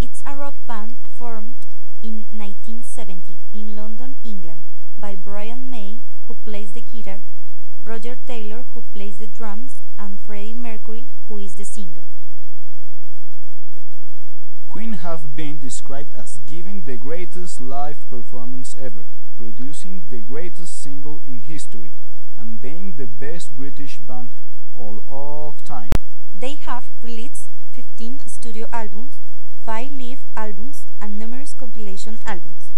It's a rock band formed in 1970 in London, England, by Brian May, who plays the guitar, Roger Taylor, who plays the drums, and Freddie Mercury, who is the singer. Queen have been described as giving the greatest live performance ever, producing the greatest single in history, and being the best British band all of time. They have released 15 studio albums, 5 live albums, and numerous compilation albums.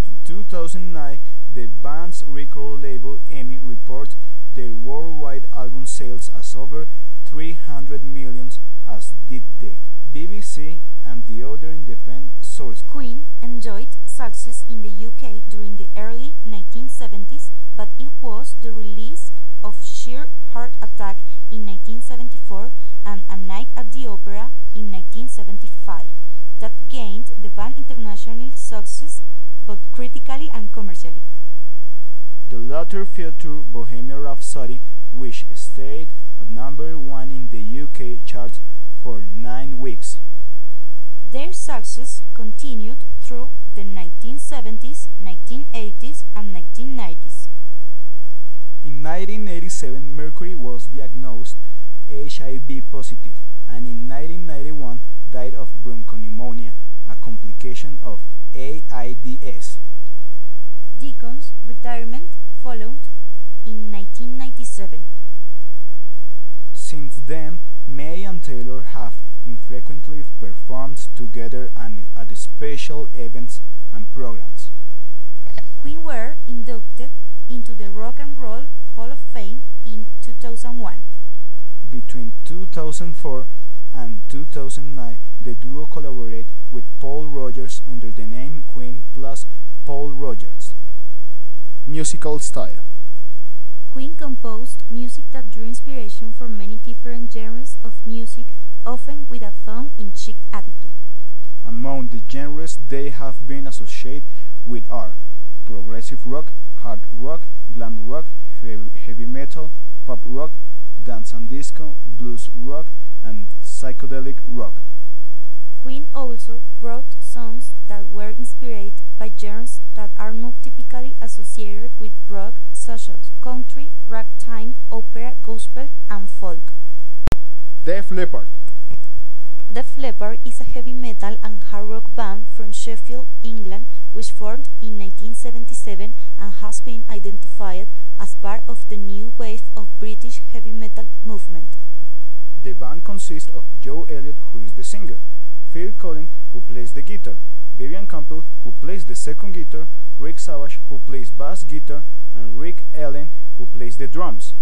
In 2009, the band's record label EMI reported their worldwide album sales as over 300 million, as did the BBC and the other independent sources. Queen enjoyed success in the UK during the early 1970s, but it was the release of Sheer Heart Attack in 1974 and A Night at the Opera in 1975 that gained the band international success, both critically and commercially. The latter featured Bohemian Rhapsody, which stayed at #1 in the UK charts for 9 weeks. Their success continued through the 1970s, 1980s, and 1990s. In 1987, Mercury was diagnosed HIV positive, and in 1991 died of bronchopneumonia, a complication of AIDS. Deacon's retirement followed in 1997. Since then, May and Taylor have infrequently performed together and at special events and programs. Queen were inducted into the Rock and Roll Hall of Fame in 2001. Between 2004 and 2009, the duo collaborated with Paul Rogers under the name Queen plus Paul Rogers. Musical style. Queen composed music that drew inspiration from many different genres of music, often with a tongue-in-cheek attitude. Among the genres they have been associated with are progressive rock, hard rock, glam rock, heavy metal, pop rock, dance and disco, blues rock, and psychedelic rock. Queen also wrote songs that were inspired by genres that are not typically associated with rock, such as country, ragtime, opera, gospel, and folk. Def Leppard. Def Leppard is a heavy metal and hard rock band from Sheffield, England, which formed in 1977 and has been identified as part of the new wave of British heavy metal movement. The band consists of Joe Elliott, who is the singer, Phil Collins, who plays the guitar, Vivian Campbell, who plays the second guitar, Rick Savage, who plays bass guitar, and Rick Allen, who plays the drums.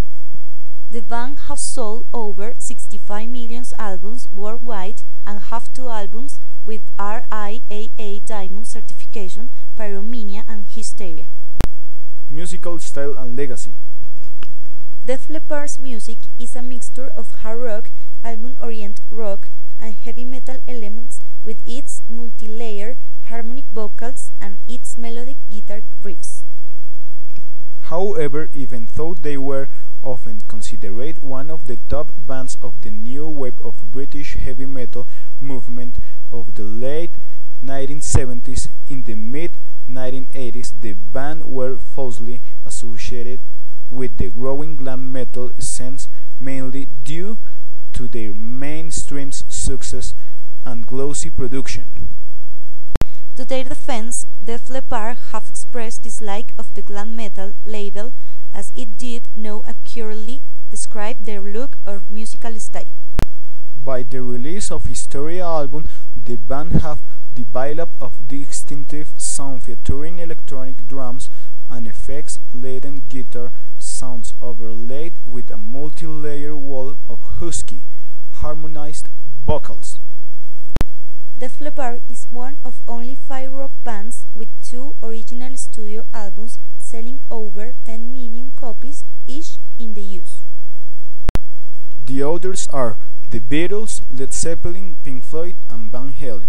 The band has sold over 65 million albums worldwide and have 2 albums with RIAA Diamond certification, Pyromania and Hysteria. Musical style and legacy. Def Leppard's music is a mixture of hard rock, album-oriented rock, and heavy metal elements with its multi-layer harmonic vocals and its melodic guitar riffs. However, even though they were often considered one of the top bands of the new wave of British heavy metal movement of the late 1970s, in the mid-1980s the band were falsely associated with the growing glam metal scene, mainly due to their mainstream success and glossy production. To their defense, Def Leppard have expressed dislike of the glam metal label, as it did not accurately describe their look or musical style. By the release of Hysteria album, the band have developed a distinctive sound featuring electronic drums and effects-laden guitar sounds overlaid with a multi-layer wall of husky, harmonized vocals. Def Leppard is one of only 5 rock bands with 2 original studio albums selling over 10 million copies each in the US. The others are The Beatles, Led Zeppelin, Pink Floyd, and Van Halen.